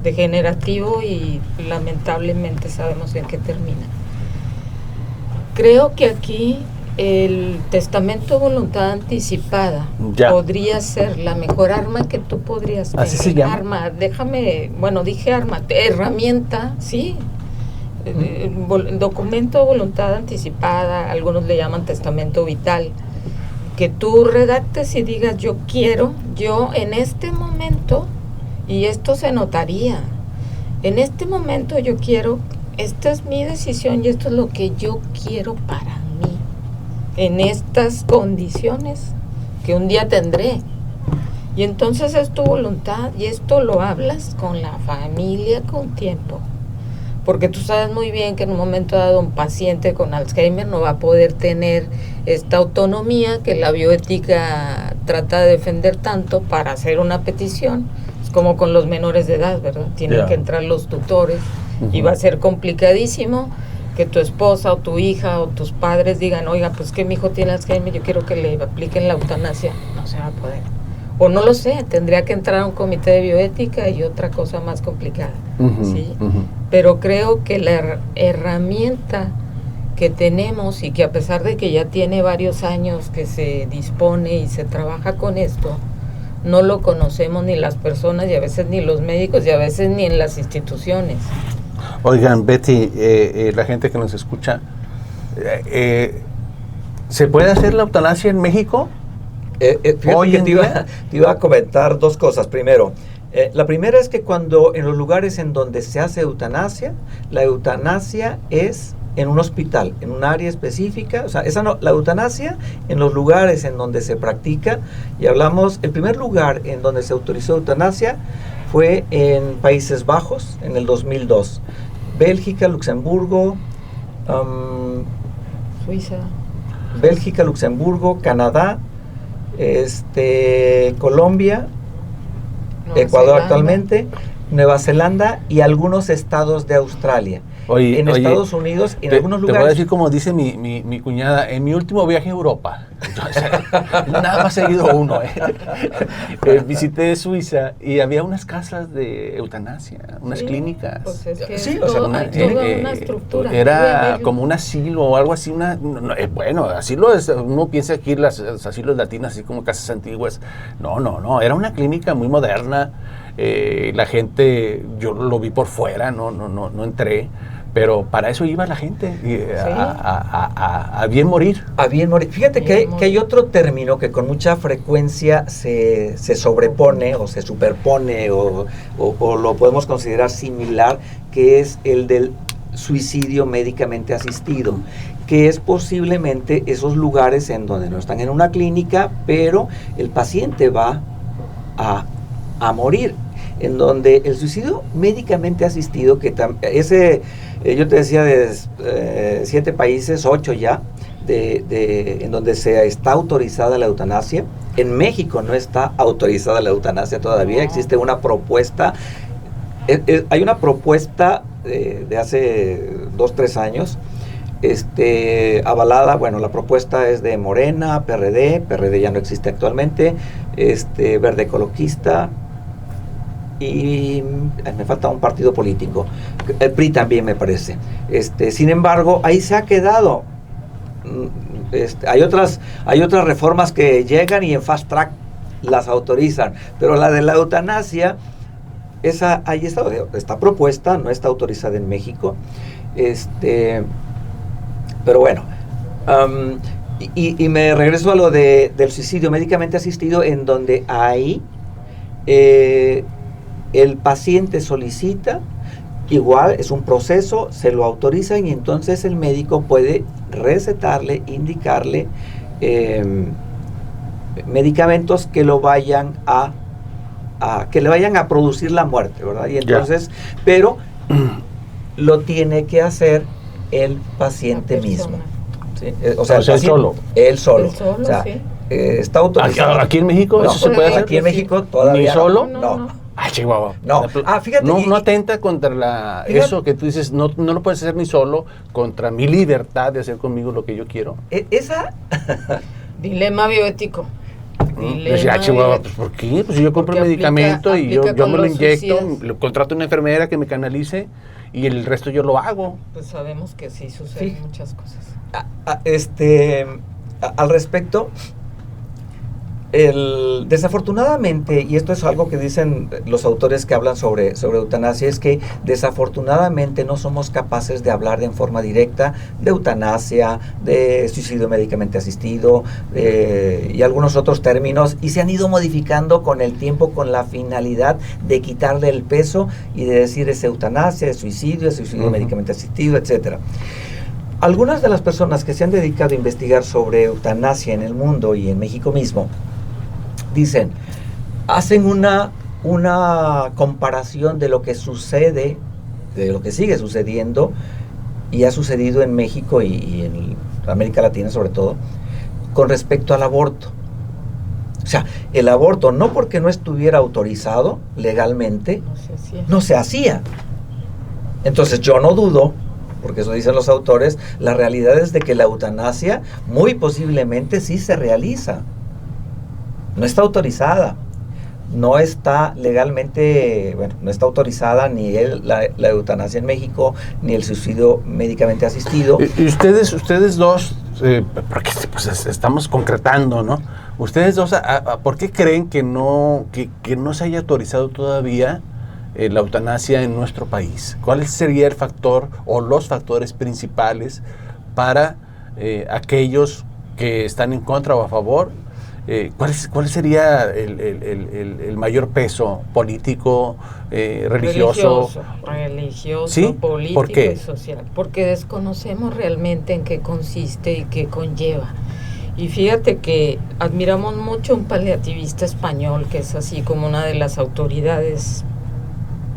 degenerativo y lamentablemente sabemos en qué termina. Creo que aquí el testamento de voluntad anticipada podría ser la mejor arma que tú podrías tener. ¿Así se llama? Herramienta, sí. Documento de voluntad anticipada, algunos le llaman testamento vital, que tú redactes y digas, yo en este momento, y esto se notaría, en este momento yo quiero, esta es mi decisión y esto es lo que yo quiero para mí, en estas condiciones que un día tendré. Y entonces es tu voluntad y esto lo hablas con la familia con tiempo. Porque tú sabes muy bien que en un momento dado un paciente con Alzheimer no va a poder tener esta autonomía que la bioética trata de defender tanto para hacer una petición. Es como con los menores de edad, ¿verdad? Tienen que entrar los tutores y va a ser complicadísimo que tu esposa o tu hija o tus padres digan, oiga, pues que mi hijo tiene Alzheimer, yo quiero que le apliquen la eutanasia. No se va a poder. O no lo sé, tendría que entrar a un comité de bioética y otra cosa más complicada, ¿sí? Pero creo que la herramienta que tenemos y que a pesar de que ya tiene varios años que se dispone y se trabaja con esto, no lo conocemos ni las personas y a veces ni los médicos y a veces ni en las instituciones. Oigan, Betty, la gente que nos escucha, ¿se puede hacer la eutanasia en México? Fíjate que te iba a comentar dos cosas. Primero, la primera es que cuando en los lugares en donde se hace eutanasia, la eutanasia es en un hospital, en un área específica. O sea, la eutanasia en los lugares en donde se practica, y hablamos, el primer lugar en donde se autorizó eutanasia fue en Países Bajos en el 2002. Bélgica, Luxemburgo, Suiza. Bélgica, Luxemburgo, Canadá, Colombia, Ecuador actualmente, Nueva Zelanda y algunos estados de Australia. En Estados Unidos, en algunos lugares. Te voy a decir como dice mi cuñada, en mi último viaje a Europa, nada más seguido uno, visité Suiza y había unas casas de eutanasia, unas clínicas. Pues es que sí, toda una estructura. Era como un asilo o algo así, bueno, asilo es, uno piensa aquí los asilos latinos, así como casas antiguas. No, era una clínica muy moderna. La gente, yo lo vi por fuera, no entré, Pero para eso iba la gente, a bien morir. A bien morir. Fíjate que hay otro término que con mucha frecuencia se sobrepone o se superpone o lo podemos considerar similar, que es el del suicidio médicamente asistido, que es posiblemente esos lugares en donde no están en una clínica, pero el paciente va a morir, en donde el suicidio médicamente asistido, que yo te decía de 7 países, 8 ya, en donde se está autorizada la eutanasia. En México no está autorizada la eutanasia todavía, existe una propuesta, hay una propuesta de hace 2-3 años, avalada, bueno, la propuesta es de Morena, PRD ya no existe actualmente, Verde Ecologista, y me falta un partido político, el PRI también me parece. Sin embargo, ahí se ha quedado. Hay otras reformas que llegan y en fast track las autorizan, pero la de la eutanasia, esa ahí está propuesta, no está autorizada en México. Pero bueno, y me regreso a lo del suicidio médicamente asistido, en donde ahí el paciente solicita, igual es un proceso, se lo autorizan y entonces el médico puede recetarle, indicarle medicamentos que lo vayan que le vayan a producir la muerte, ¿verdad? Y entonces, pero lo tiene que hacer el paciente mismo. ¿Sí? O sea, él solo. O sea, sí. Está autorizado. ¿Aquí en México no, eso se puede hacer? Aquí en México todavía ¿Ni solo? No. Ay, Chihuahua. No. Fíjate. No atenta contra eso que tú dices, no lo puedes hacer ni solo, contra mi libertad de hacer conmigo lo que yo quiero. Esa... Dilema bioético. Decía, Chihuahua, pues ¿por qué? Pues si yo compro el medicamento y yo me lo inyecto, lo contrato a una enfermera que me canalice y el resto yo lo hago. Pues sabemos que sí suceden muchas cosas. Al respecto, desafortunadamente, y esto es algo que dicen los autores que hablan sobre eutanasia, es que desafortunadamente no somos capaces de hablar en forma directa de eutanasia, de suicidio médicamente asistido y algunos otros términos, y se han ido modificando con el tiempo con la finalidad de quitarle el peso y de decir es eutanasia, es suicidio médicamente asistido, etcétera. Algunas de las personas que se han dedicado a investigar sobre eutanasia en el mundo y en México mismo hacen una comparación de lo que sucede, de lo que sigue sucediendo y ha sucedido en México y en América Latina sobre todo, con respecto al aborto. O sea, el aborto no porque no estuviera autorizado legalmente, no se hacía. Entonces yo no dudo, porque eso dicen los autores, la realidad es de que la eutanasia muy posiblemente sí se realiza. No está autorizada, no está legalmente, no está autorizada ni la eutanasia en México, ni el suicidio médicamente asistido. Y ustedes dos, porque pues estamos concretando, ¿no? Ustedes dos, ¿por qué creen que no se haya autorizado todavía la eutanasia en nuestro país? ¿Cuál sería el factor o los factores principales para aquellos que están en contra o a favor? ¿Cuál sería el mayor peso político, religioso, ¿sí? Político y social? Porque desconocemos realmente en qué consiste y qué conlleva. Y fíjate que admiramos mucho a un paliativista español que es así como una de las autoridades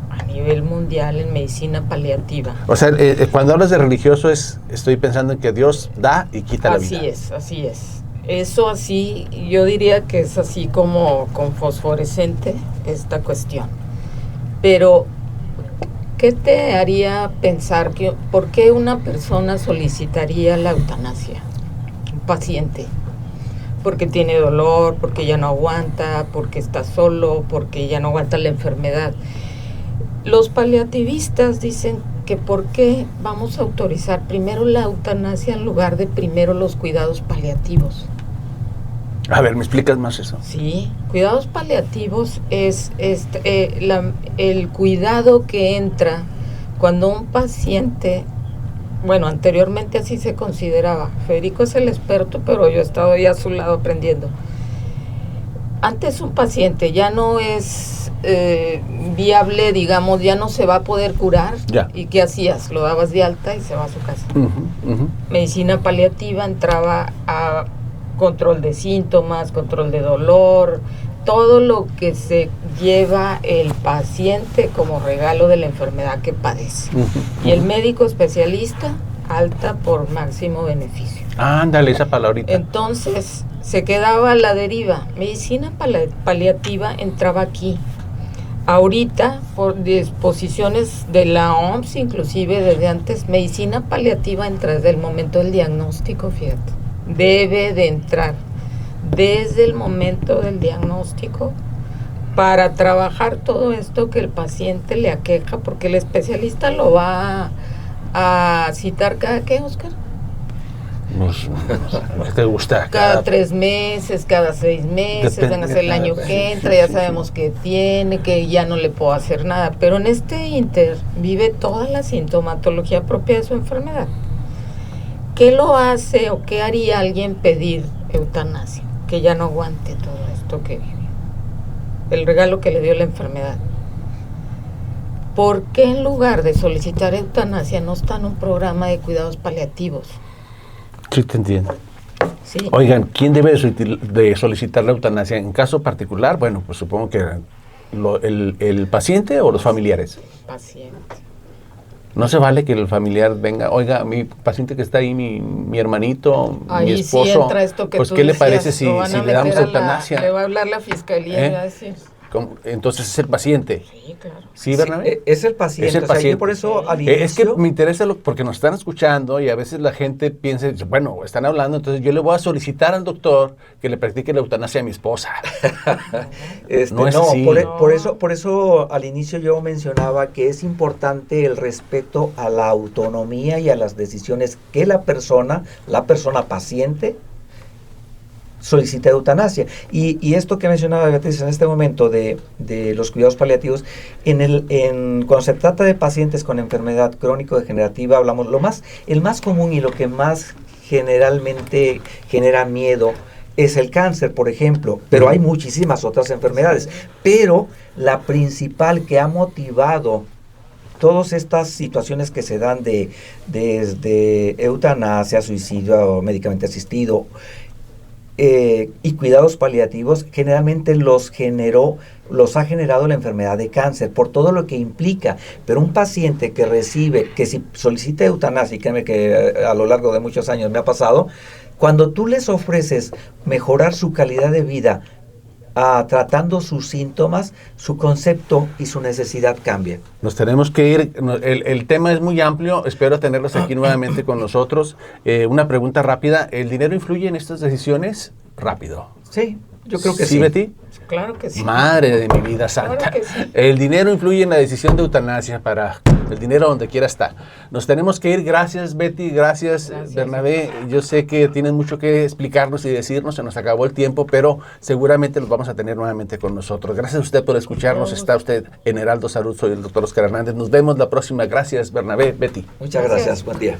a nivel mundial en medicina paliativa. O sea, cuando hablas de religioso estoy pensando en que Dios da y quita la vida. Así es. Eso así, yo diría que es así como con fosforescente esta cuestión. Pero, ¿qué te haría pensar por qué una persona solicitaría la eutanasia? Un paciente. Porque tiene dolor, porque ya no aguanta, porque está solo, porque ya no aguanta la enfermedad. Los paliativistas dicen que por qué vamos a autorizar primero la eutanasia en lugar de primero los cuidados paliativos. A ver, ¿me explicas más eso? Sí, cuidados paliativos es el cuidado que entra Cuando un paciente, bueno, anteriormente así se consideraba, Federico es el experto, pero yo he estado ahí a su lado aprendiendo. Antes un paciente ya no es viable, digamos, ya no se va a poder curar. Ya. ¿Y qué hacías? Lo dabas de alta y se va a su casa. Medicina paliativa entraba a control de síntomas, control de dolor, todo lo que se lleva el paciente como regalo de la enfermedad que padece. Y el médico especialista, alta por máximo beneficio. Ándale, esa palabrita. Entonces se quedaba a la deriva. Medicina paliativa entraba aquí. Ahorita, por disposiciones de la OMS, inclusive desde antes, medicina paliativa entra desde el momento del diagnóstico, fíjate. Debe de entrar desde el momento del diagnóstico para trabajar todo esto que el paciente le aqueja, porque el especialista lo va a citar cada qué, Oscar. ¿Qué te gusta? Cada 3 meses, cada 6 meses, van a ser el año que entra, ya sabemos que tiene, que ya no le puedo hacer nada, pero en este inter vive toda la sintomatología propia de su enfermedad. ¿Qué lo hace o qué haría alguien pedir eutanasia? Que ya no aguante todo esto que vive, el regalo que le dio la enfermedad. ¿Por qué en lugar de solicitar eutanasia no está en un programa de cuidados paliativos? Sí, te entiendo. Sí. Oigan, ¿quién debe de solicitar la eutanasia? En caso particular, bueno, pues supongo que el paciente o los familiares. Paciente. No se vale que el familiar venga, oiga, mi paciente que está ahí, mi hermanito, ahí mi esposo, sí entra esto que pues tú ¿qué le decías, parece si le damos eutanasia? Le va a hablar la fiscalía y va a decir. Entonces es el paciente. Sí, claro. ¿Sí, Bernabé? Sí, es el paciente. Es el O sea, paciente. yo por eso al inicio... Es que me interesa porque nos están escuchando y a veces la gente piensa, bueno, están hablando, entonces yo le voy a solicitar al doctor que le practique la eutanasia a mi esposa. No es así. Por eso al inicio yo mencionaba que es importante el respeto a la autonomía y a las decisiones que la persona paciente, solicita eutanasia. Y esto que mencionaba Beatriz en este momento de los cuidados paliativos, cuando se trata de pacientes con enfermedad crónico-degenerativa, hablamos el más común y lo que más generalmente genera miedo es el cáncer, por ejemplo, pero hay muchísimas otras enfermedades. Pero la principal que ha motivado todas estas situaciones que se dan desde eutanasia, suicidio, medicamento asistido, y cuidados paliativos, generalmente los ha generado la enfermedad de cáncer, por todo lo que implica. Pero un paciente que si solicita eutanasia, y créeme que a lo largo de muchos años me ha pasado, cuando tú les ofreces mejorar su calidad de vida, tratando sus síntomas, su concepto y su necesidad cambia. Nos tenemos que ir, el tema es muy amplio, espero tenerlos aquí nuevamente con nosotros. Una pregunta rápida, ¿el dinero influye en estas decisiones? Rápido. Sí, yo creo que sí. ¿Sí, Betty? Claro que sí. Madre de mi vida santa. Claro que sí. El dinero influye en la decisión de eutanasia, el dinero donde quiera está. Nos tenemos que ir. Gracias, Betty. Gracias, Bernabé. Yo sé que tienen mucho que explicarnos y decirnos. Se nos acabó el tiempo, pero seguramente los vamos a tener nuevamente con nosotros. Gracias a usted por escucharnos. Está usted en Heraldo Salud. Soy el doctor Oscar Hernández. Nos vemos la próxima. Gracias, Bernabé, Betty. Muchas gracias. Buen día.